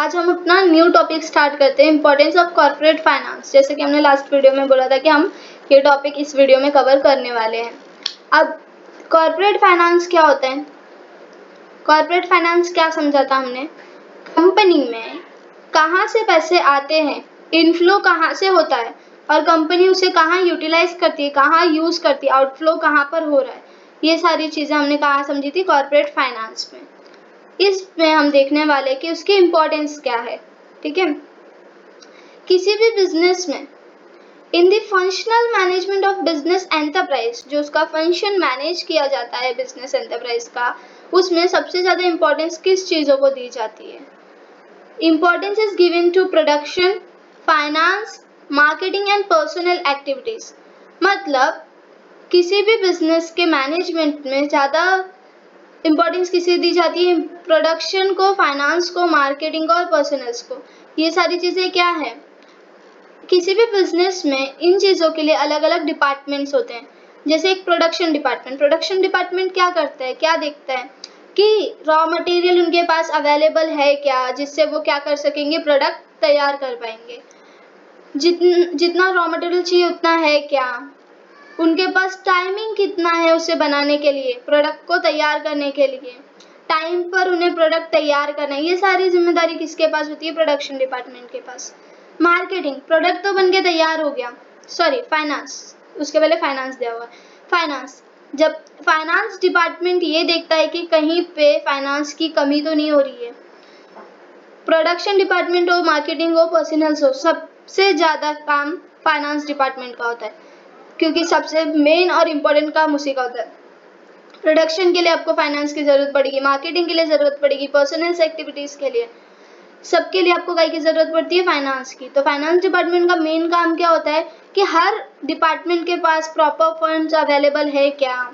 आज हम अपना न्यू टॉपिक स्टार्ट करते हैं, इंपॉर्टेंस ऑफ कॉर्पोरेट फाइनेंस। जैसे कि हमने लास्ट वीडियो में बोला था कि हम ये टॉपिक इस वीडियो में कवर करने वाले हैं। अब कॉर्पोरेट फाइनेंस क्या होता है? कॉर्पोरेट फाइनेंस क्या समझा था हमने? कंपनी में कहाँ से पैसे आते हैं, इनफ्लो कहाँ से होता है और कंपनी उसे कहाँ यूटिलाइज करती है, कहाँ यूज करती है, आउटफ्लो कहाँ पर हो रहा है, ये सारी चीजें हमने कहाँ समझी थी? कॉर्पोरेट फाइनेंस में। इसमें हम देखने वाले कि उसकी इम्पोर्टेंस क्या है। ठीक है, किसी भी बिजनेस में in the functional management of business enterprise, जो उसका फंक्शन मैनेज किया जाता है बिजनेस एंटरप्राइज का, उसमें सबसे ज्यादा इम्पोर्टेंस किस चीजों को दी जाती है? Importance is given to production, finance, marketing and personnel activities. मतलब किसी भी बिजनेस के मैनेजमेंट में ज्यादा इम्पोर्टेंस किसे दी जाती है? प्रोडक्शन को, फाइनेंस को, मार्केटिंग को और पर्सनल्स को। ये सारी चीजें क्या है? किसी भी बिजनेस में इन चीजों के लिए अलग अलग डिपार्टमेंट्स होते हैं। जैसे एक प्रोडक्शन डिपार्टमेंट, प्रोडक्शन डिपार्टमेंट क्या करता है, क्या देखता है कि रॉ मटेरियल उनके पास अवेलेबल है क्या, जिससे वो क्या कर सकेंगे, प्रोडक्ट तैयार कर पाएंगे। जितना रॉ मटेरियल चाहिए उतना है क्या, उनके पास टाइमिंग कितना है उसे बनाने के लिए, प्रोडक्ट को तैयार करने के लिए, टाइम पर उन्हें प्रोडक्ट तैयार करना है। ये सारी जिम्मेदारी किसके पास होती है? प्रोडक्शन डिपार्टमेंट के पास। मार्केटिंग, प्रोडक्ट तो बनके तैयार हो गया, सॉरी फाइनेंस, उसके पहले फाइनेंस दिया हुआ है। फाइनेंस, जब फाइनेंस डिपार्टमेंट ये देखता है कि कहीं पे फाइनेंस की कमी तो नहीं हो रही है, प्रोडक्शन डिपार्टमेंट हो, मार्केटिंग हो, पर्सनल्स हो, सबसे ज्यादा काम फाइनेंस डिपार्टमेंट का होता है, क्योंकि सबसे मेन और इम्पोर्टेंट काम उसी का होता है। प्रोडक्शन के लिए आपको फाइनेंस की जरूरत पड़ेगी, मार्केटिंग के लिए जरूरत पड़ेगी, पर्सनल एक्टिविटीज के लिए, सबके लिए आपको की जरूरत पड़ती है? फाइनेंस की। तो फाइनेंस डिपार्टमेंट का मेन काम क्या होता है कि हर डिपार्टमेंट के पास प्रॉपर फंड्स अवेलेबल है क्या,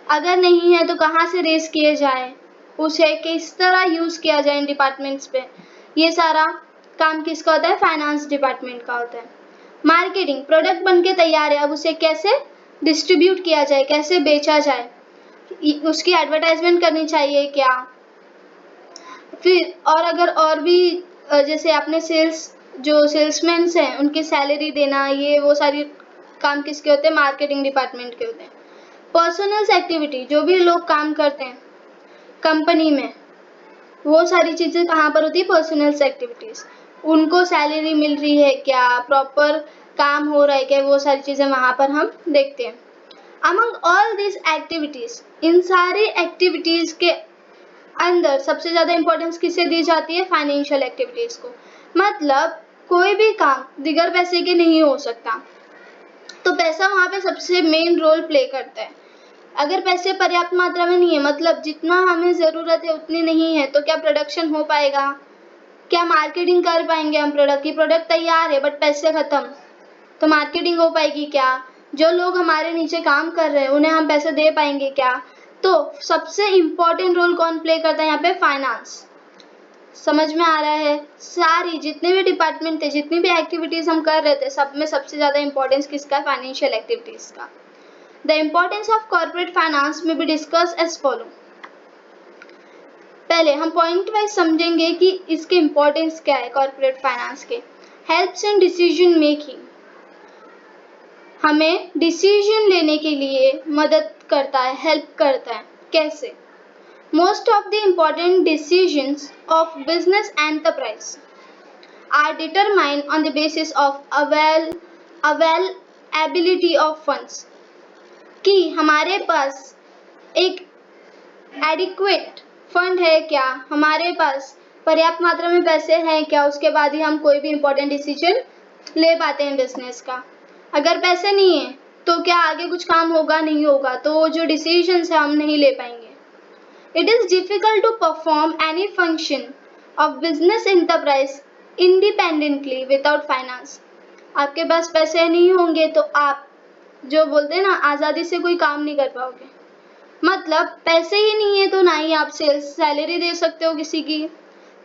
अगर नहीं है तो कहाँ से रेस किए जाए, उसे किस तरह यूज किया जाए इन डिपार्टमेंट्स पे, ये सारा काम किसका होता है? फाइनेंस डिपार्टमेंट का होता है। मार्केटिंग, प्रोडक्ट बनके तैयार है, अब उसे कैसे डिस्ट्रीब्यूट किया जाए, कैसे बेचा जाए, उसकी एडवर्टाइजमेंट करनी चाहिए क्या, फिर और अगर और भी जैसे आपने सेल्स, जो सेल्समैन हैं उनकी सैलरी देना, ये वो सारी काम किसके होते हैं? मार्केटिंग डिपार्टमेंट के होते हैं। पर्सनल एक्टिविटी, जो भी लोग काम करते हैं कंपनी में, वो सारी चीजें कहाँ पर होती है? Personal activities. उनको सैलरी मिल रही है क्या, प्रॉपर काम हो रहा है क्या, वो सारी चीजें वहां पर हम देखते हैं। अमंग ऑल दिस एक्टिविटीज, इन सारी एक्टिविटीज के अंदर सबसे ज्यादा इंपॉर्टेंस किसे दी जाती है? फाइनेंशियल एक्टिविटीज को। मतलब कोई भी काम दिगर पैसे के नहीं हो सकता, तो पैसा वहां पे सबसे मेन रोल प्ले करता है। अगर पैसे पर्याप्त मात्रा में नहीं है, मतलब जितना हमें जरूरत है उतनी नहीं है, तो क्या प्रोडक्शन हो पाएगा? क्या मार्केटिंग कर पाएंगे हम प्रोडक्ट की? प्रोडक्ट तैयार है बट पैसे खत्म, तो मार्केटिंग हो पाएगी क्या? जो लोग हमारे नीचे काम कर रहे हैं उन्हें हम पैसे दे पाएंगे क्या? तो सबसे इम्पोर्टेंट रोल कौन प्ले करता है यहाँ पे? फाइनेंस। समझ में आ रहा है? सारी जितने भी डिपार्टमेंट थे, जितनी भी एक्टिविटीज हम कर रहे थे, सब में सबसे ज्यादा इंपॉर्टेंस किसका? फाइनेंशियल एक्टिविटीज का। The importance of corporate finance में बी डिस्कस एज फॉलो। पहले हम पॉइंट वाइज समझेंगे कि इसके इम्पोर्टेंस क्या है कॉर्पोरेट फाइनेंस के। हेल्प्स इन डिसीजन मेकिंग, हमें डिसीजन लेने के लिए मदद करता है, हेल्प करता है। कैसे? Most of the important decisions of business enterprise are determined on the basis of availability of funds, कि हमारे पास एक एडिक्वेट फंड है क्या, हमारे पास पर्याप्त मात्रा में पैसे हैं क्या, उसके बाद ही हम कोई भी इम्पोर्टेंट डिसीजन ले पाते हैं बिजनेस का। अगर पैसे नहीं है तो क्या आगे कुछ काम होगा? नहीं होगा, तो जो डिसीजंस है हम नहीं ले पाएंगे। It is difficult to perform any function of business enterprise independently without finance. आपके पास पैसे नहीं होंगे तो आप, जो बोलते हैं ना, आज़ादी से कोई काम नहीं कर पाओगे। मतलब पैसे ही नहीं है तो ना ही आप सैलरी दे सकते हो किसी की,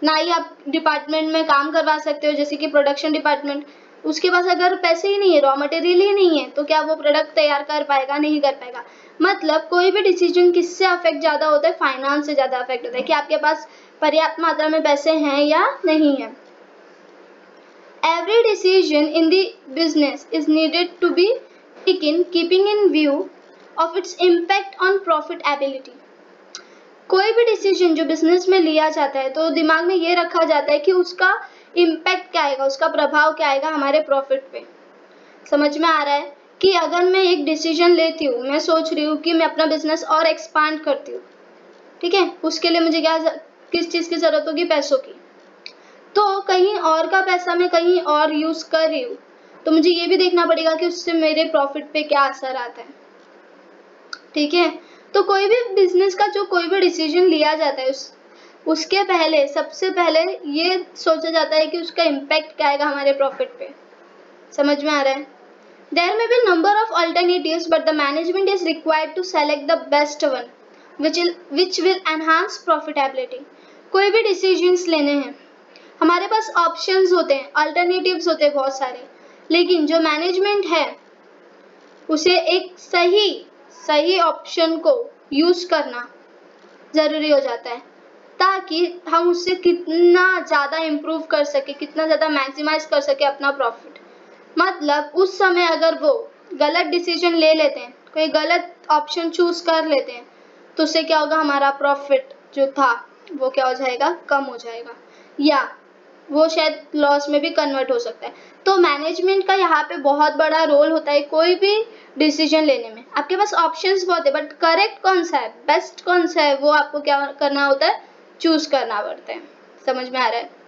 ना ही आप डिपार्टमेंट में काम करवा सकते हो, जैसे कि प्रोडक्शन डिपार्टमेंट, उसके पास अगर पैसे ही नहीं है, रॉ मटेरियल ही नहीं है, तो क्या वो प्रोडक्ट तैयार कर पाएगा? नहीं कर पाएगा। मतलब कोई भी डिसीजन किससे अफेक्ट ज्यादा होता है? फाइनेंस से ज्यादा अफेक्ट होता है, कि आपके पास पर्याप्त मात्रा में पैसे हैं या नहीं है। Every decision in the business is needed to be taken keeping in view of its impact on profitability. कोई भी डिसीजन जो बिजनेस में लिया जाता है तो दिमाग में ये रखा जाता है कि उसका इम्पैक्ट क्या आएगा, उसका प्रभाव क्या आएगा हमारे प्रॉफिट पे। समझ में आ रहा है कि अगर मैं एक डिसीजन लेती हूँ, मैं सोच रही हूँ कि मैं अपना बिजनेस और एक्सपांड करती हूँ, ठीक है, उसके लिए मुझे किस चीज़ की ज़रूरत होगी, पैसों की। तो कहीं और का पैसा मैं कहीं और यूज़ कर रही हूँ, तो मुझे ये भी देखना पड़ेगा कि उससे मेरे प्रॉफिट पे क्या असर आता है, ठीक है। तो कोई भी बिजनेस का जो कोई भी डिसीजन लिया जाता है उसके पहले सबसे पहले ये सोचा जाता है कि उसका इम्पैक्ट क्या आएगा हमारे प्रॉफिट पे। समझ में आ रहा है। There may be number of alternatives, but the management is required to select the best one, which will enhance profitability. कोई भी डिसीजंस लेने हैं, हमारे पास ऑप्शंस होते हैं, अल्टरनेटिव्स होते हैं बहुत सारे, लेकिन जो मैनेजमेंट है उसे एक सही ऑप्शन को यूज करना ज़रूरी हो जाता है, ताकि हम उससे कितना ज़्यादा इम्प्रूव कर सके, कितना ज़्यादा मैक्सिमाइज कर सके अपना प्रॉफिट। मतलब उस समय अगर वो गलत डिसीजन ले लेते हैं, कोई गलत ऑप्शन चूज कर लेते हैं, तो उससे क्या होगा, हमारा प्रॉफिट जो था वो क्या हो जाएगा, कम हो जाएगा, या वो शायद लॉस में भी कन्वर्ट हो सकता है। तो मैनेजमेंट का यहाँ पे बहुत बड़ा रोल होता है कोई भी डिसीजन लेने में। आपके पास ऑप्शंस बहुत है, बट करेक्ट कौन सा है, बेस्ट कौन सा है, वो आपको क्या करना होता है, चूज करना पड़ता है। समझ में आ रहा है।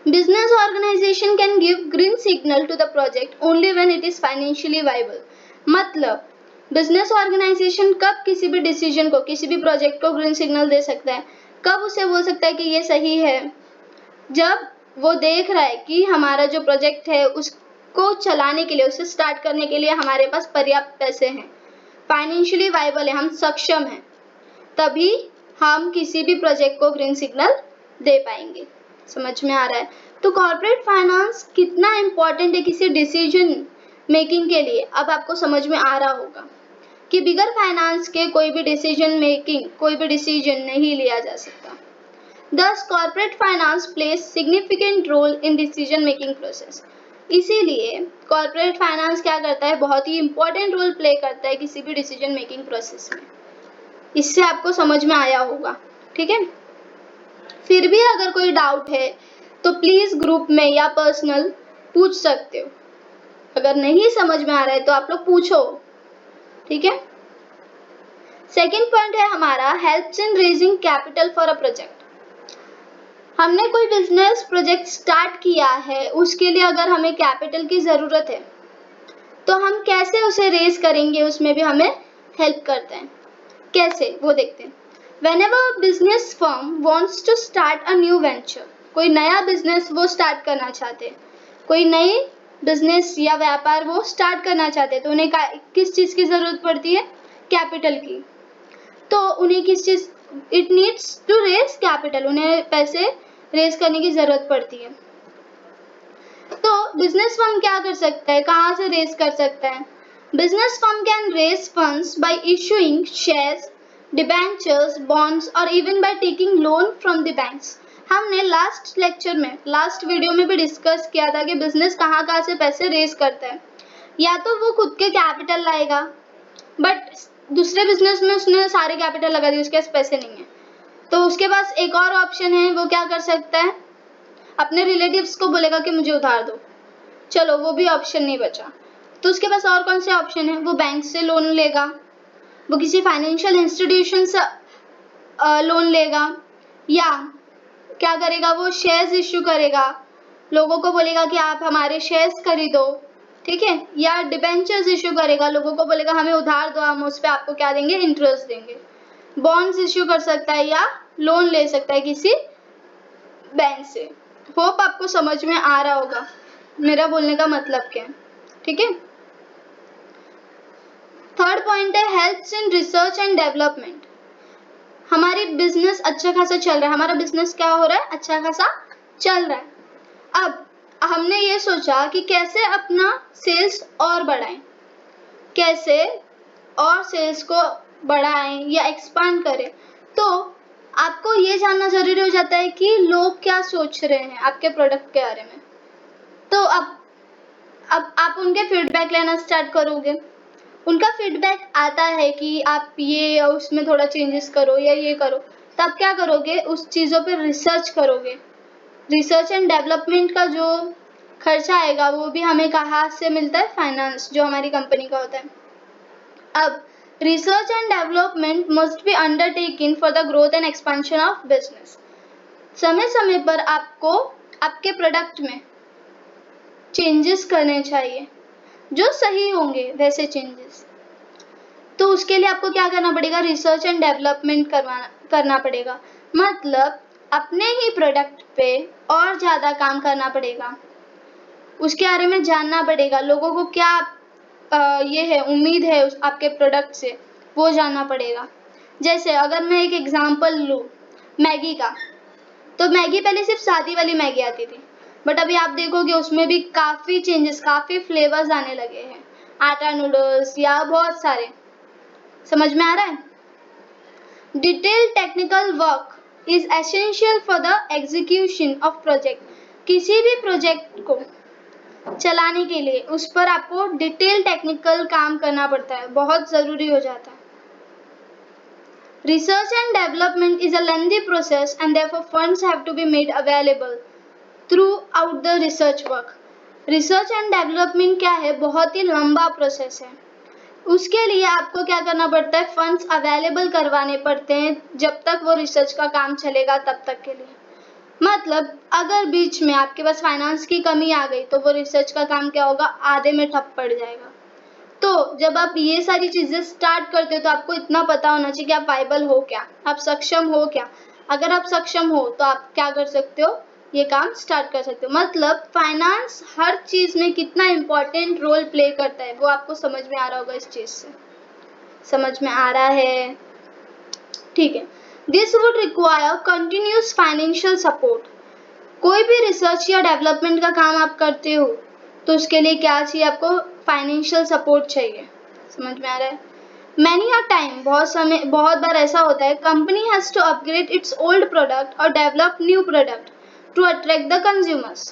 Business organization can give green signal to the project only when it is financially viable. मतलब बिजनेस ऑर्गेनाइजेशन कब किसी भी डिसीजन को, किसी भी प्रोजेक्ट को ग्रीन सिग्नल दे सकता है, कब उसे बोल सकता है कि ये सही है, जब वो देख रहा है कि हमारा जो प्रोजेक्ट है उसको चलाने के लिए, उसे स्टार्ट करने के लिए हमारे पास पर्याप्त पैसे हैं, फाइनेंशियली वाइबल है, हम सक्षम हैं, तभी हम किसी भी प्रोजेक्ट को ग्रीन सिग्नल दे पाएंगे। समझ में आ रहा है। तो कॉर्पोरेट फाइनेंस कितना इम्पोर्टेंट है किसी डिसीजन मेकिंग के लिए, अब आपको समझ में आ रहा होगा कि बिगर फाइनेंस के कोई भी डिसीजन मेकिंग, कोई भी डिसीजन नहीं लिया जा सकता। Thus, corporate finance plays significant role in decision making process. इसीलिए कॉर्पोरेट फाइनेंस क्या करता है, बहुत ही इंपॉर्टेंट रोल प्ले करता है किसी भी डिसीजन मेकिंग प्रोसेस में। इससे आपको समझ में आया होगा, ठीक है। फिर भी अगर कोई डाउट है तो प्लीज ग्रुप में या पर्सनल पूछ सकते हो। अगर नहीं समझ में आ रहा है तो आप लोग पूछो, ठीक है। सेकेंड पॉइंट है हमारा helps in raising capital for a project. हमने कोई बिजनेस प्रोजेक्ट स्टार्ट किया है, उसके लिए अगर हमें कैपिटल की ज़रूरत है तो हम कैसे उसे रेज करेंगे, उसमें भी हमें हेल्प करते हैं। कैसे, वो देखते हैं। Whenever a business firm wants to start a new venture, कोई नया बिजनेस वो स्टार्ट करना चाहते हैं, कोई नई बिजनेस या व्यापार वो स्टार्ट करना चाहते हैं, तो उन्हें किस चीज़ की ज़रूरत पड़ती है, कैपिटल की। तो उन्हें किस चीज़, it needs to raise capital, उन्हें पैसे रेज करने की ज़रूरत पड़ती है। तो बिजनेस फर्म क्या कर सकता है, कहाँ से रेज कर सकता है। Business firm can raise funds by issuing shares, debentures, bonds और even by taking loan from the banks. हमने लास्ट लेक्चर में, लास्ट वीडियो में भी डिस्कस किया था कि बिजनेस कहाँ से पैसे रेज करता है। या तो वो खुद के कैपिटल लाएगा, बट दूसरे बिजनेस में उसने सारे कैपिटल लगा दिए, उसके पास पैसे नहीं है, तो उसके पास एक और ऑप्शन है, वो क्या कर सकता है, अपने रिलेटिव्स को बोलेगा कि मुझे उधार दो। चलो वो भी ऑप्शन नहीं बचा, तो उसके पास और कौन से ऑप्शन है, वो बैंक से लोन लेगा, वो किसी फाइनेंशियल इंस्टीट्यूशन से लोन लेगा, या क्या करेगा, वो शेयर्स इश्यू करेगा, लोगों को बोलेगा कि आप हमारे शेयर्स खरीदो, ठीक है, या डिबेंचर्स इश्यू करेगा, लोगों को बोलेगा हमें उधार दो, हम उस पर आपको क्या देंगे, इंटरेस्ट देंगे। बॉन्ड्स इश्यू कर सकता है या लोन ले सकता है किसी बैंक से। होप आपको समझ में आ रहा होगा मेरा बोलने का मतलब क्या है, ठीक है। थर्ड पॉइंट है helps in research and development. हमारी बिजनेस अच्छा खासा चल रहा है, हमारा बिजनेस क्या हो रहा है, अच्छा खासा चल रहा है। अब हमने ये सोचा कि कैसे अपना सेल्स और बढ़ाएं, कैसे और सेल्स को बढ़ाएं या एक्सपांड करें। तो आपको ये जानना जरूरी हो जाता है कि लोग क्या सोच रहे हैं आपके प्रोडक्ट के बारे में। तो अब आप उनके फीडबैक लेना स्टार्ट करोगे। उनका फीडबैक आता है कि आप ये या उसमें थोड़ा चेंजेस करो या ये करो, तब क्या करोगे, उस चीज़ों पे रिसर्च करोगे। रिसर्च एंड डेवलपमेंट का जो खर्चा आएगा वो भी हमें कहाँ से मिलता है, फाइनेंस जो हमारी कंपनी का होता है। अब research and development must be undertaken for the growth and expansion of business. समय समय पर आपको आपके प्रोडक्ट में चेंजेस करने चाहिए, जो सही होंगे वैसे चेंजेस। तो उसके लिए आपको क्या करना पड़ेगा, रिसर्च एंड डेवलपमेंट करना पड़ेगा। मतलब अपने ही प्रोडक्ट पे और ज़्यादा काम करना पड़ेगा, उसके बारे में जानना पड़ेगा, लोगों को क्या ये है उम्मीद है आपके प्रोडक्ट से, वो जानना पड़ेगा। जैसे अगर मैं एक एग्जांपल लूँ मैगी का, तो मैगी पहले सिर्फ सादी वाली मैगी आती थी, बट अभी आप देखोगे उसमें भी काफ़ी चेंजेस, काफ़ी फ्लेवर्स आने लगे हैं, आटा नूडल्स या बहुत सारे। समझ में आ रहा है? Detail technical work is essential for the execution of project. किसी भी प्रोजेक्ट को चलाने के लिए उस पर आपको डिटेल टेक्निकल काम करना पड़ता है, बहुत ज़रूरी हो जाता है। Research and development is a lengthy process and therefore funds have to be made available throughout the research work. Research and development क्या है, बहुत ही लंबा प्रोसेस है। उसके लिए आपको क्या करना पड़ता है, फंड्स अवेलेबल करवाने पड़ते हैं जब तक वो रिसर्च का काम चलेगा तब तक के लिए। मतलब अगर बीच में आपके पास फाइनेंस की कमी आ गई तो वो रिसर्च का काम क्या होगा, आधे में ठप पड़ जाएगा। तो जब आप ये सारी चीज़ें स्टार्ट करते हो तो आपको इतना पता होना चाहिए कि आप वाइबल हो क्या, आप सक्षम हो क्या। अगर आप सक्षम हो तो आप क्या कर सकते हो, ये काम स्टार्ट कर सकते हो। मतलब फाइनेंस हर चीज़ में कितना इम्पोर्टेंट रोल प्ले करता है वो आपको समझ में आ रहा होगा। इस चीज़ से समझ में आ रहा है? ठीक है। This would require continuous financial support. कोई भी रिसर्च या डेवलपमेंट का काम आप करते हो तो उसके लिए क्या चाहिए, आपको फाइनेंशियल सपोर्ट चाहिए। समझ में आ रहा है? मैनी अ टाइम, बहुत बार ऐसा होता है, company has to upgrade its old product और develop new product to attract the consumers.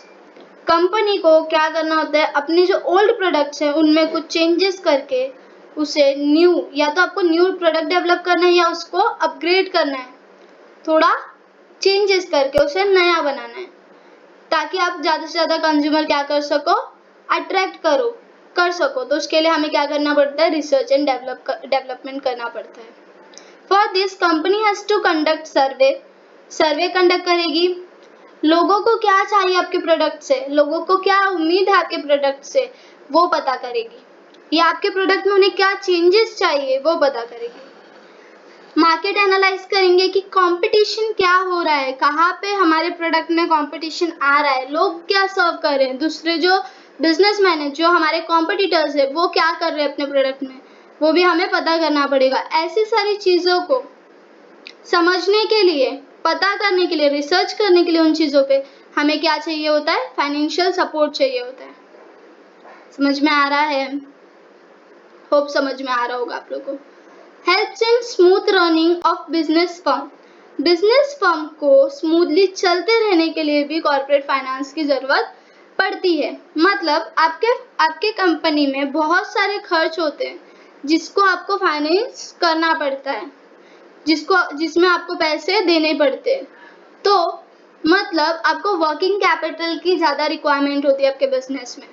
Company को क्या करना होता है, अपने जो ओल्ड प्रोडक्ट्स हैं उनमें कुछ चेंजेस करके उसे न्यू, या तो आपको न्यू प्रोडक्ट डेवलप करना है या उसको अपग्रेड करना है, थोड़ा चेंजेस करके उसे नया बनाना है, ताकि आप ज़्यादा से ज़्यादा कंज्यूमर क्या कर सको, अट्रैक्ट कर सको। तो उसके लिए हमें क्या करना पड़ता है, रिसर्च एंड डेवलपमेंट करना पड़ता है। For this company has to conduct survey conduct करेगी, लोगों को क्या चाहिए आपके प्रोडक्ट से, लोगों को क्या उम्मीद है आपके प्रोडक्ट से, वो पता करेगी, या आपके प्रोडक्ट में उन्हें क्या चेंजेस चाहिए वो पता करेगी। मार्केट एनालाइज करेंगे कि कंपटीशन क्या हो रहा है, कहाँ पे हमारे प्रोडक्ट में कंपटीशन आ रहा है, लोग क्या सर्व कर रहे हैं, दूसरे जो बिजनेसमैन है, जो हमारे कॉम्पिटिटर्स है, वो क्या कर रहे हैं अपने प्रोडक्ट में, वो भी हमें पता करना पड़ेगा। ऐसी सारी चीज़ों को समझने के लिए, पता करने के लिए, रिसर्च करने के लिए उन चीज़ों पे हमें क्या चाहिए होता है, फाइनेंशियल सपोर्ट चाहिए होता है। समझ में आ रहा है? होप समझ में आ रहा होगा आप लोगों को। Helps in smooth running of business firm. Business firm को स्मूथली चलते रहने के लिए भी कॉर्पोरेट फाइनेंस की ज़रूरत पड़ती है। मतलब आपके कंपनी में बहुत सारे खर्च होते हैं जिसको आपको फाइनेंस करना पड़ता है, जिसमें आपको पैसे देने पड़ते हैं। तो मतलब आपको वर्किंग कैपिटल की ज़्यादा रिक्वायरमेंट होती है आपके बिजनेस में।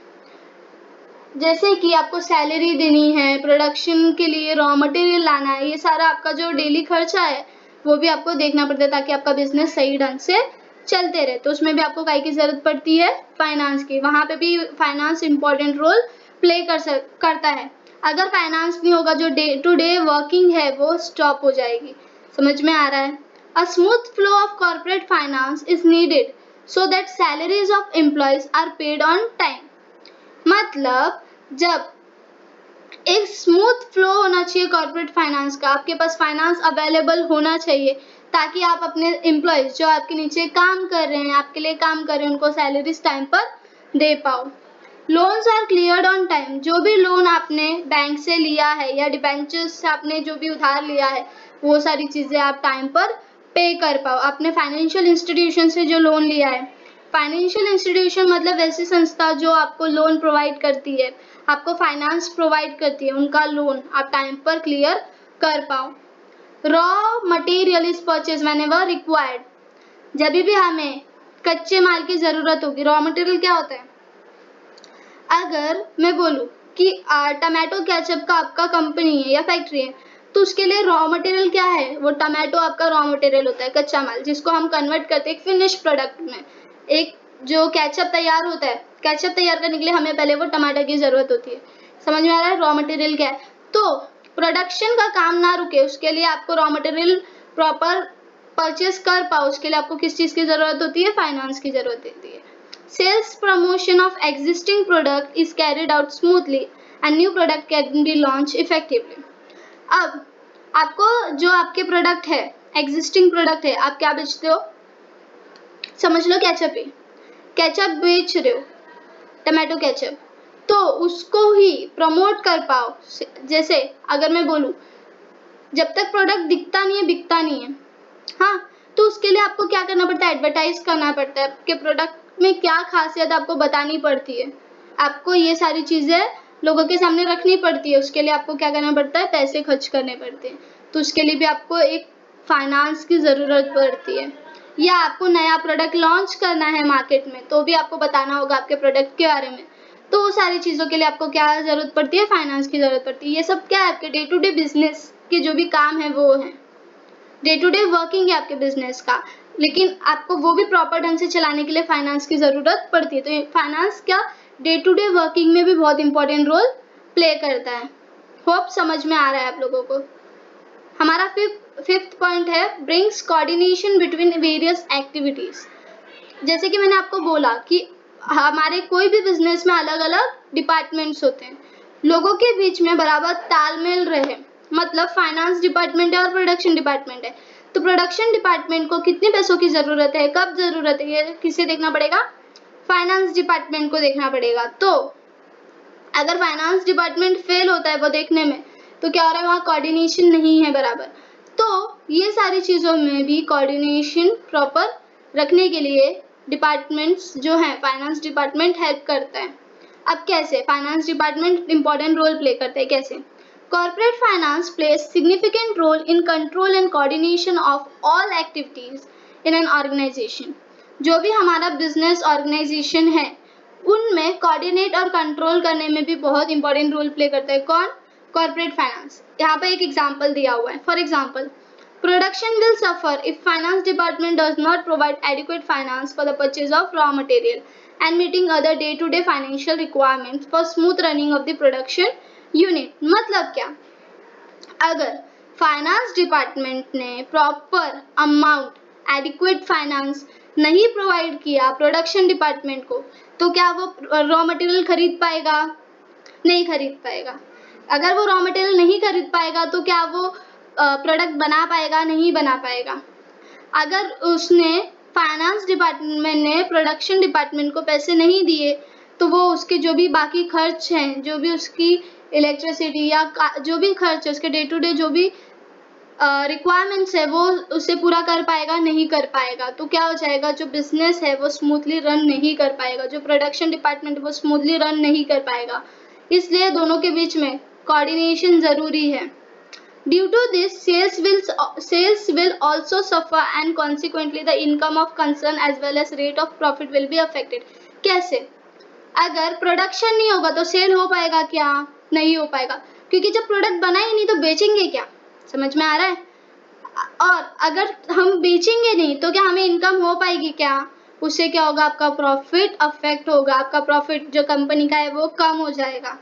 जैसे कि आपको सैलरी देनी है, प्रोडक्शन के लिए रॉ मटेरियल लाना है, ये सारा आपका जो डेली खर्चा है वो भी आपको देखना पड़ता है ताकि आपका बिजनेस सही ढंग से चलते रहे। तो उसमें भी आपको काय की ज़रूरत पड़ती है, फाइनेंस की। वहाँ पे भी फाइनेंस इंपॉर्टेंट रोल प्ले करता है। अगर फाइनेंस नहीं होगा, जो डे टू डे वर्किंग है वो स्टॉप हो जाएगी। समझ में आ रहा है? A smooth flow of corporate finance is needed so that salaries of employees are paid on time. मतलब जब एक स्मूथ फ्लो होना चाहिए कॉर्पोरेट फाइनेंस का, आपके पास फाइनेंस अवेलेबल होना चाहिए ताकि आप अपने एम्प्लॉयज जो आपके नीचे काम कर रहे हैं, आपके लिए काम कर रहे हैं, उनको सैलरीज टाइम पर दे पाओ। Loans are cleared on time. जो भी लोन आपने बैंक से लिया है या डिबेंचर्स से आपने जो भी उधार लिया है, वो सारी चीज़ें आप टाइम पर पे कर पाओ। आपने फाइनेंशियल इंस्टीट्यूशन से जो लोन लिया है, फाइनेंशियल इंस्टीट्यूशन मतलब वैसी संस्था जो आपको लोन प्रोवाइड करती है, आपको फाइनेंस प्रोवाइड करती है, उनका लोन आप टाइम पर क्लियर कर पाओ। Raw material is purchase whenever required, जब भी हमें कच्चे माल की जरूरत होगी। रॉ मटेरियल क्या होता है? अगर मैं बोलूं कि टमाटो केचप का आपका कंपनी है या फैक्ट्री है, तो उसके लिए रॉ मटेरियल क्या है? वो टमाटो आपका रॉ मटेरियल होता है, कच्चा माल, जिसको हम कन्वर्ट करते हैं एक फिनिश प्रोडक्ट में। एक जो केचप तैयार होता है, केचप तैयार करने के लिए हमें पहले वो टमाटर की जरूरत होती है। समझ में आ रहा है रॉ मटेरियल क्या है? तो प्रोडक्शन का काम ना रुके, उसके लिए आपको रॉ मटेरियल प्रॉपर परचेज कर पाओ, उसके लिए आपको किस चीज की जरूरत होती है? फाइनेंस की जरूरत होती है। Sales promotion of existing product is carried out smoothly and new product can be launched effectively. अब आपको जो आपके प्रोडक्ट है, एग्जिस्टिंग प्रोडक्ट है, आप क्या बेचते हो? समझ लो केचप ही, केचप बेच रहे हो, टमाटो केचप, तो उसको ही प्रमोट कर पाओ। जैसे अगर मैं बोलूं, जब तक प्रोडक्ट दिखता नहीं है बिकता नहीं है, हाँ, तो उसके लिए आपको क्या करना पड़ता है? एडवर्टाइज करना पड़ता है। आपके प्रोडक्ट में क्या खासियत आपको बतानी पड़ती है, आपको ये सारी चीजें लोगों के सामने रखनी पड़ती है। उसके लिए आपको क्या करना पड़ता है? पैसे खर्च करने पड़ते हैं। तो उसके लिए भी आपको एक फाइनेंस की जरूरत पड़ती है। या आपको नया प्रोडक्ट लॉन्च करना है मार्केट में, तो भी आपको बताना होगा आपके प्रोडक्ट के बारे में। तो वो सारी चीजों के लिए आपको क्या जरूरत पड़ती है? फाइनेंस की जरूरत पड़ती है। ये सब क्या है? आपके डे टू डे बिजनेस के जो भी काम है वो है, डे टू डे वर्किंग है आपके बिजनेस का, लेकिन आपको वो भी प्रॉपर ढंग से चलाने के लिए फाइनेंस की जरूरत पड़ती है। तो फाइनेंस क्या डे टू डे वर्किंग में भी बहुत इंपॉर्टेंट रोल प्ले करता है। होप समझ में आ रहा है आप लोगों को। हमारा फिफ्थ पॉइंट है brings coordination between various activities. जैसे कि मैंने आपको बोला कि हमारे कोई भी बिजनेस में अलग अलग डिपार्टमेंट्स होते हैं, लोगों के बीच में बराबर तालमेल रहे। मतलब फाइनेंस डिपार्टमेंट है और प्रोडक्शन डिपार्टमेंट है, तो प्रोडक्शन डिपार्टमेंट को कितने पैसों की जरूरत है, कब जरूरत है, ये किसे देखना पड़ेगा? फाइनेंस डिपार्टमेंट को देखना पड़ेगा। तो अगर फाइनेंस डिपार्टमेंट फेल होता है वो देखने में, तो क्या हो रहा है? वहाँ कोऑर्डिनेशन नहीं है बराबर। तो ये सारी चीजों में भी कोऑर्डिनेशन प्रॉपर रखने के लिए डिपार्टमेंट्स जो हैं, फाइनेंस डिपार्टमेंट हेल्प करता है। अब कैसे finance department important role play करता है? कैसे? Corporate finance plays significant role in control and coordination of all activities in an organisation. जो भी हमारा बिजनेस ऑर्गेनाइजेशन है, उनमें कोऑर्डिनेट और कंट्रोल करने में भी बहुत इंपॉर्टेंट रोल प्ले करता है। कौन? Corporate finance. यहाँ पे एक एग्जांपल दिया हुआ है। For example, production will suffer if finance department does not provide adequate finance for the purchase of raw material and meeting other day to day financial requirements for smooth running of the production unit. मतलब क्या? अगर finance department ने proper amount adequate finance नहीं provide किया production department को, तो क्या वो रॉ मटेरियल खरीद पाएगा? नहीं खरीद पाएगा। अगर वो रॉ मटेरियल नहीं खरीद पाएगा तो क्या वो प्रोडक्ट बना पाएगा? नहीं बना पाएगा। अगर उसने फाइनेंस डिपार्टमेंट ने प्रोडक्शन डिपार्टमेंट को पैसे नहीं दिए, तो वो उसके जो भी बाकी खर्च हैं, जो भी उसकी इलेक्ट्रिसिटी या जो भी खर्च है, उसके डे टू डे जो भी रिक्वायरमेंट्स है, वो उसे पूरा कर पाएगा? नहीं कर पाएगा। तो क्या हो जाएगा? जो बिजनेस है वो स्मूथली रन नहीं कर पाएगा, जो प्रोडक्शन डिपार्टमेंट वो स्मूथली रन नहीं कर पाएगा। इसलिए दोनों के बीच में कोऑर्डिनेशन जरूरी है। Due to this, sales will also suffer and consequently the income of concern as well as rate of profit will be affected. कैसे? अगर प्रोडक्शन नहीं होगा तो सेल हो पाएगा क्या? नहीं हो पाएगा, क्योंकि जब प्रोडक्ट बना ही नहीं तो बेचेंगे क्या? समझ में आ रहा है? और अगर हम बेचेंगे नहीं तो क्या हमें इनकम हो पाएगी क्या? उससे क्या होगा? आपका प्रॉफिट अफेक्ट होगा, आपका प्रॉफिट जो कंपनी का है वो कम हो जाएगा।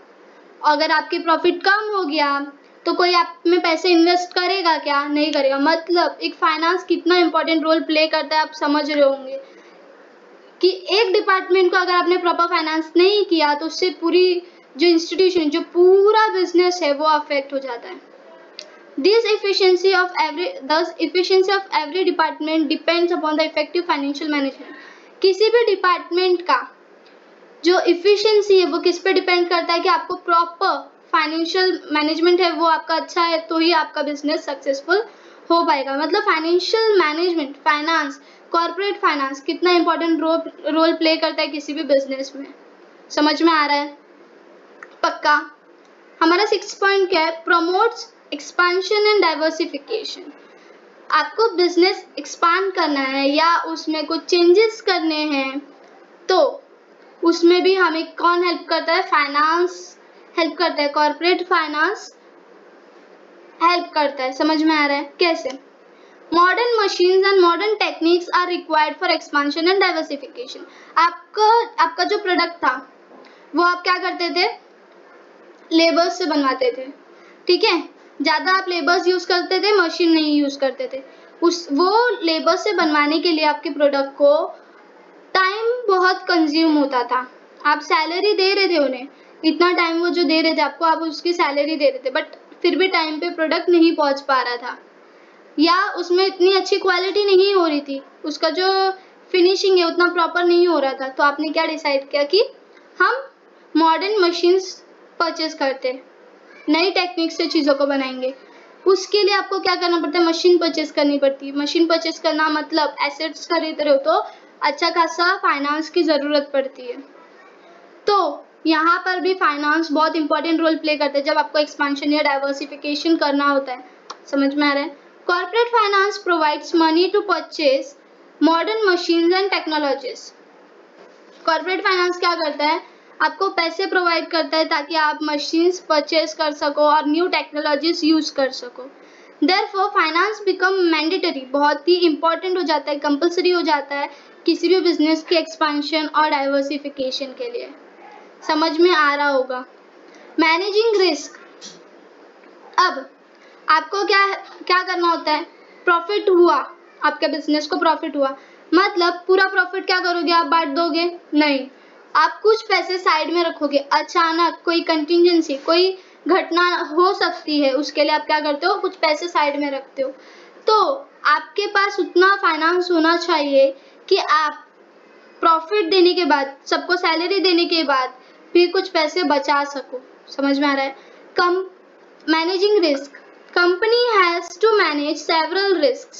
अगर आपकी प्रॉफिट कम हो गया तो कोई आप में पैसे इन्वेस्ट करेगा क्या? नहीं करेगा। मतलब एक फाइनेंस कितना इंपॉर्टेंट रोल प्ले करता है आप समझ रहे होंगे कि एक डिपार्टमेंट को अगर आपने प्रॉपर फाइनेंस नहीं किया तो उससे पूरी जो इंस्टीट्यूशन, जो पूरा बिजनेस है वो अफेक्ट हो जाता है। Thus efficiency of every department depends upon the effective financial management. किसी भी डिपार्टमेंट का जो इफिशिएंसी है वो किस पे डिपेंड करता है? कि आपको प्रॉपर फाइनेंशियल मैनेजमेंट है वो आपका अच्छा है तो ही आपका बिजनेस सक्सेसफुल हो पाएगा। मतलब financial management, finance, corporate finance कितना इंपॉर्टेंट रोल प्ले करता है किसी भी बिजनेस में। समझ में आ रहा है? पक्का। हमारा 6 पॉइंट क्या है? Promotes expansion and diversification. आपको बिजनेस एक्सपांड करना है या उसमें कुछ चेंजेस करने हैं तो उसमें भी हमें कौन हेल्प करता है? फाइनेंस हेल्प करता है, कॉर्पोरेट फाइनेंस हेल्प करता है। समझ में आ रहा है? कैसे? Modern machines and modern techniques are required for expansion and diversification. आपका जो प्रोडक्ट था वो आप क्या करते थे? लेबर्स से बनवाते थे, ठीक है? ज्यादा आप लेबर्स यूज करते थे, मशीन नहीं यूज करते थे। वो लेबर्स से बनवाने के लिए आपके प्रोडक्ट को टाइम बहुत कंज्यूम होता था। आप सैलरी दे रहे थे उन्हें, इतना टाइम वो जो दे रहे थे आपको, आप उसकी सैलरी दे रहे थे, बट फिर भी टाइम पे प्रोडक्ट नहीं पहुंच पा रहा था या उसमें इतनी अच्छी क्वालिटी नहीं हो रही थी, उसका जो फिनिशिंग है उतना प्रॉपर नहीं हो रहा था। तो आपने क्या डिसाइड किया कि हम मॉडर्न मशीन्स परचेज करते, नई टेक्निक से चीज़ों को बनाएंगे। उसके लिए आपको क्या करना पड़ता है? मशीन परचेज करनी पड़ती है। मशीन परचेज करना मतलब एसेट्स खरीद रहे हो तो अच्छा खासा फाइनेंस की ज़रूरत पड़ती है। तो यहाँ पर भी फाइनेंस बहुत इंपॉर्टेंट रोल प्ले करता है जब आपको एक्सपेंशन या डाइवर्सिफिकेशन करना होता है। समझ में आ रहा है? Corporate finance provides money to purchase modern machines and technologies. Corporate finance क्या करता है? आपको पैसे प्रोवाइड करता है ताकि आप मशीन्स परचेज कर सको और न्यू टेक्नोलॉजीज यूज कर सको। देयरफॉर फाइनेंस बिकम मैंडेटरी, बहुत ही इंपॉर्टेंट हो जाता है, कंपलसरी हो जाता है किसी भी बिजनेस की एक्सपेंशन और डाइवर्सिफिकेशन के लिए। समझ में आ रहा होगा? Managing risk. अब आपको क्या क्या करना होता है? प्रॉफिट हुआ, आपके बिजनेस को प्रॉफिट हुआ, मतलब पूरा प्रॉफिट क्या करोगे? आप बांट दोगे? नहीं, आप कुछ पैसे साइड में रखोगे। अचानक कोई कंटिजेंसी, कोई घटना हो सकती है, उसके लिए आप क्या करते हो? कुछ पैसे साइड में रखते हो। तो आपके पास उतना फाइनेंस होना चाहिए कि आप प्रॉफिट देने के बाद, सबको सैलरी देने के बाद भी कुछ पैसे बचा सको। समझ में आ रहा है? Come managing risk. Company has to manage several risks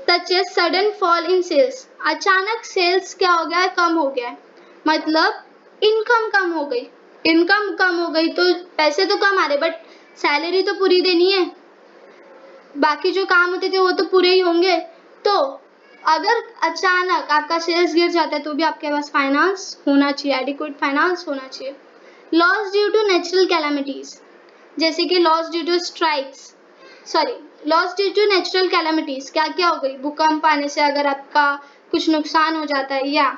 such as sudden fall in sales. अचानक सेल्स क्या हो गया है? कम हो गया है, मतलब इनकम कम हो गई। इनकम कम हो गई तो पैसे तो कम आ रहे, बट सैलरी तो पूरी देनी है, बाकी जो काम होते थे वो तो पूरे ही होंगे। तो अगर अचानक आपका सेल्स गिर जाता है तो भी आपके पास फाइनेंस होना चाहिए, एडिक्वेट फाइनेंस होना चाहिए। Loss due to natural calamities, जैसे कि loss due to strikes, loss due to natural calamities क्या क्या हो गई? भूकंप आने से अगर आपका कुछ नुकसान हो जाता है, या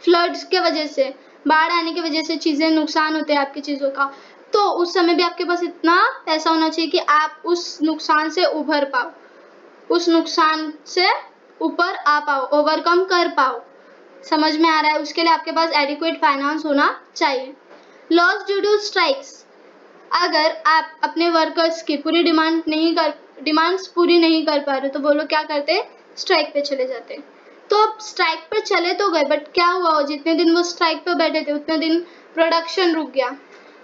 फ्लड्स के वजह से, बाढ़ आने की वजह से चीजें नुकसान होते हैं आपकी चीजों का, तो उस समय भी आपके पास इतना पैसा होना चाहिए कि आप उस नुकसान से उभर पाओ, उस नुकसान से ऊपर आ पाओ, ओवरकम कर पाओ। समझ में आ रहा है? उसके लिए आपके पास एडिक्वेट फाइनेंस होना चाहिए। लॉस ड्यू टू स्ट्राइक्स, अगर आप अपने वर्कर्स की पूरी डिमांड्स पूरी नहीं कर पा रहे तो वो लोग क्या करते? स्ट्राइक पे चले जाते। तो अब स्ट्राइक पे चले तो गए, बट क्या हुआ? जितने दिन वो स्ट्राइक पे बैठे थे उतने दिन प्रोडक्शन रुक गया।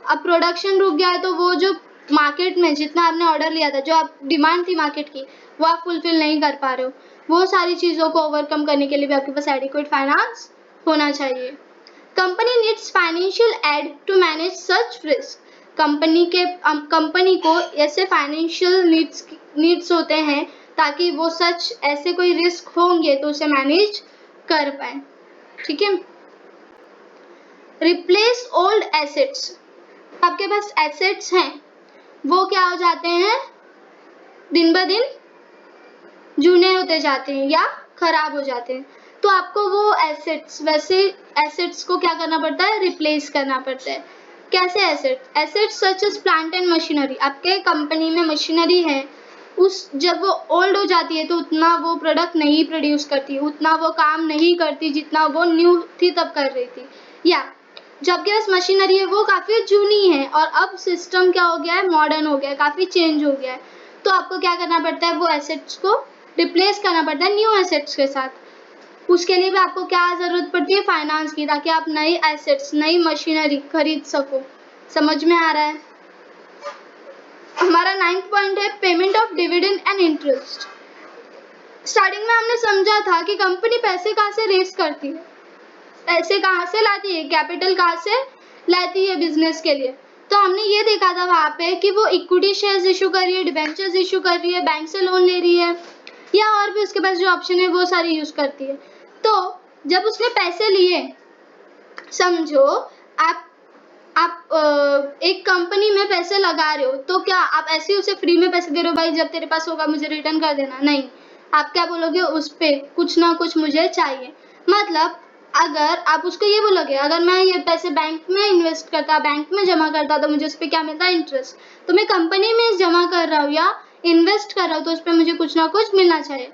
अब प्रोडक्शन रुक गया है तो वो जो मार्केट में जितना आपने ऑर्डर लिया था, जो आप डिमांड थी मार्केट की, वो आप फुलफिल नहीं कर पा रहे हो। वो सारी चीज़ों को ओवरकम करने के लिए भी आपके पास एडिक्वेट फाइनेंस होना चाहिए। Company needs financial aid to manage such risk. Company को ऐसे फाइनेंशियल नीड्स होते हैं ताकि वो सच ऐसे कोई रिस्क होंगे तो उसे मैनेज कर पाए। ठीक है? रिप्लेस ओल्ड एसेट्स, आपके पास एसेट्स हैं वो क्या हो जाते हैं? दिन ब दिन जूने होते जाते हैं या खराब हो जाते हैं। तो आपको वो एसेट्स को क्या करना पड़ता है? रिप्लेस करना पड़ता है। कैसे assets such as plant and machinery, आपके कंपनी में मशीनरी है, जब वो ओल्ड हो जाती है तो उतना वो प्रोडक्ट नहीं प्रोड्यूस करती, उतना वो काम नहीं करती जितना वो न्यू थी तब कर रही थी, या जब आपके पास मशीनरी है वो काफ़ी जूनी है और अब सिस्टम क्या हो गया है? मॉडर्न हो गया है, काफ़ी चेंज हो गया है। तो आपको क्या करना पड़ता है? वो एसेट्स को रिप्लेस करना पड़ता है न्यू एसेट्स के साथ। उसके लिए भी आपको क्या ज़रूरत पड़ती है? फाइनेंस की, ताकि आप नई एसेट्स, नई मशीनरी खरीद सको। समझ में आ रहा है? हमारा 9th पॉइंट है payment of dividend and interest. Starting में हमने समझा था कि कंपनी पैसे कहाँ से रेज करती है, पैसे कहाँ से लाती है, कैपिटल कहाँ से लाती है बिजनेस के लिए। तो हमने ये देखा था वहाँ पे कि वो इक्विटी शेयर्स इशू कर रही है, डिबेंचर्स इशू कर रही है, बैंक से लोन ले रही है, या और भी उसके पास जो ऑप्शन है वो सारी यूज करती है। तो जब उसने पैसे लिए, समझो आप एक कंपनी में पैसे लगा रहे हो, तो क्या आप ऐसे ही उसे फ्री में पैसे दे रहे हो, भाई जब तेरे पास होगा मुझे रिटर्न कर देना? नहीं, आप क्या बोलोगे, उस पे कुछ ना कुछ मुझे चाहिए। मतलब अगर आप उसको ये बोलोगे, अगर मैं ये पैसे बैंक में इन्वेस्ट करता, बैंक में जमा करता, तो मुझे उस पर क्या मिलता है, इंटरेस्ट। तो मैं कंपनी में जमा कर रहा हूँ या इन्वेस्ट कर रहा हूँ, तो उस पर मुझे कुछ ना कुछ मिलना चाहिए।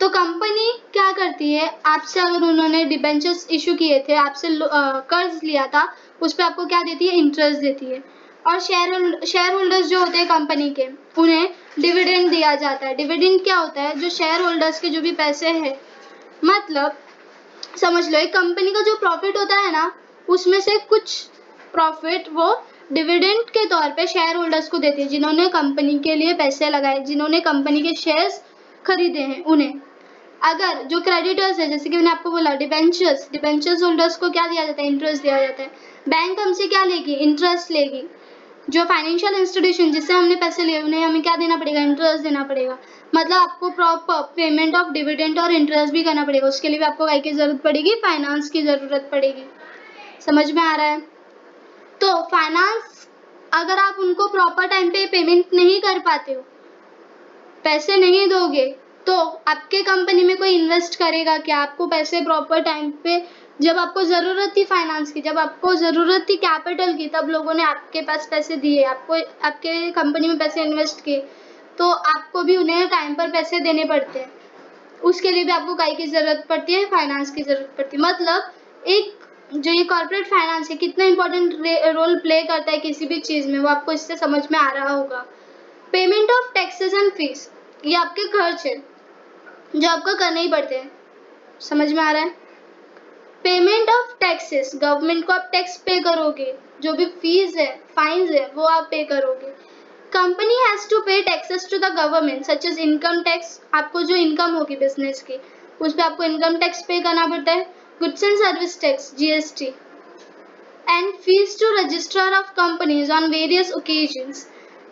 तो कंपनी क्या करती है, आपसे अगर उन्होंने डिबेंचर्स इशू किए थे, आपसे कर्ज लिया था, उस पर आपको क्या देती है, इंटरेस्ट देती है। और शेयर होल्डर्स जो होते हैं कंपनी के, उन्हें डिविडेंड दिया जाता है। डिविडेंड क्या होता है, जो शेयर होल्डर्स के जो भी पैसे हैं, मतलब समझ लो एक कंपनी का जो प्रॉफिट होता है ना, उसमें से कुछ प्रॉफिट वो डिविडेंड के तौर पे शेयर होल्डर्स को देती है, जिन्होंने कंपनी के लिए पैसे लगाए, जिन्होंने कंपनी के शेयर्स खरीदे हैं उन्हें। अगर जो क्रेडिटर्स है, जैसे कि मैंने आपको बोला डिबेंचर्स होल्डर्स को क्या दिया जाता है, इंटरेस्ट दिया जाता है। बैंक हमसे क्या लेगी, इंटरेस्ट लेगी। जो फाइनेंशियल इंस्टीट्यूशन जिससे हमने पैसे लिए, उन्हें हमें क्या देना पड़ेगा, इंटरेस्ट देना पड़ेगा। मतलब आपको प्रॉपर पेमेंट ऑफ डिविडेंड और इंटरेस्ट भी करना पड़ेगा। उसके लिए भी आपको काय की जरूरत पड़ेगी, फाइनेंस की जरूरत पड़ेगी। समझ में आ रहा है? तो फाइनेंस, अगर आप उनको प्रॉपर टाइम पे पेमेंट नहीं कर पाते हो, पैसे नहीं दोगे, तो आपके कंपनी में कोई इन्वेस्ट करेगा क्या? आपको पैसे प्रॉपर टाइम पे, जब आपको जरूरत थी फाइनेंस की, जब आपको जरूरत थी कैपिटल की, तब लोगों ने आपके पास पैसे दिए, आपको आपके कंपनी में पैसे इन्वेस्ट किए, तो आपको भी उन्हें टाइम पर पैसे देने पड़ते हैं। उसके लिए भी आपको काय की जरूरत पड़ती है, फाइनेंस की जरूरत पड़ती है। मतलब एक जो ये कॉर्पोरेट फाइनेंस है, कितना इंपॉर्टेंट रोल प्ले करता है किसी भी चीज में, वो आपको इससे समझ में आ रहा होगा। Payment of taxes and fees, ये आपके खर्च है जो आपको करने ही पड़ते हैं। समझ में आ रहा है? पेमेंट ऑफ टैक्सेस, गवर्नमेंट को आप टैक्स पे करोगे, जो भी फीस है, फाइन्स है, वो आप पे करोगे। Company has to pay taxes to the government such as income tax, आपको जो इनकम होगी बिजनेस की, उस पर आपको इनकम टैक्स पे करना पड़ता है। Goods and service tax, GST, and fees to registrar of companies on various occasions.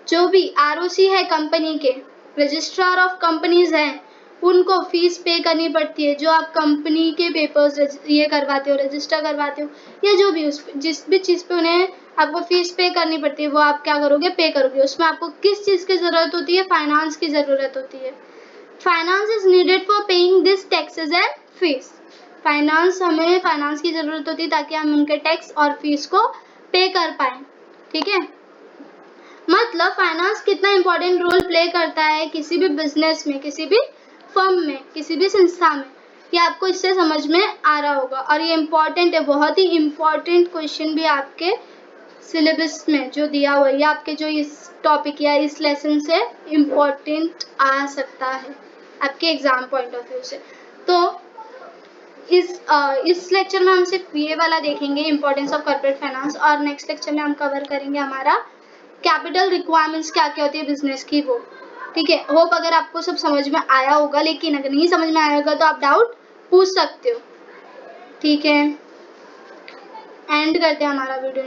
जो भी आरओसी है कंपनी के, रजिस्ट्रार ऑफ कंपनीज हैं, उनको फीस पे करनी पड़ती है। जो आप कंपनी के पेपर्स ये करवाते हो, रजिस्टर करवाते हो, या जो भी जिस भी चीज़ पे उन्हें आपको फीस पे करनी पड़ती है, वो आप क्या करोगे, पे करोगे। उसमें आपको किस चीज़ की ज़रूरत होती है, फाइनेंस की ज़रूरत होती है। Finance is needed for paying this taxes and fees. हमें फाइनेंस की ज़रूरत होती है ताकि हम उनके टैक्स और फीस को पे कर पाएँ। ठीक है? मतलब फाइनेंस कितना इंपॉर्टेंट रोल प्ले करता है किसी भी बिजनेस में, किसी भी फर्म में, किसी भी संस्था में, ये आपको इससे समझ में आ रहा होगा। और ये इम्पॉर्टेंट है, बहुत ही इम्पॉर्टेंट क्वेश्चन भी आपके सिलेबस में जो दिया हुआ है, या आपके जो इस टॉपिक या इस लेसन से इम्पॉर्टेंट आ सकता है आपके एग्जाम पॉइंट ऑफ व्यू से। तो इस लेक्चर में हम सिर्फ ये वाला देखेंगे, इंपॉर्टेंस ऑफ कॉर्पोरेट फाइनेंस, और नेक्स्ट लेक्चर में हम कवर करेंगे हमारा कैपिटल रिक्वायरमेंट्स क्या क्या होती है बिजनेस की, वो। ठीक है? होप अगर आपको सब समझ में आया होगा, लेकिन अगर नहीं समझ में आया होगा तो आप डाउट पूछ सकते हो। ठीक है? एंड करते हैं हमारा वीडियो।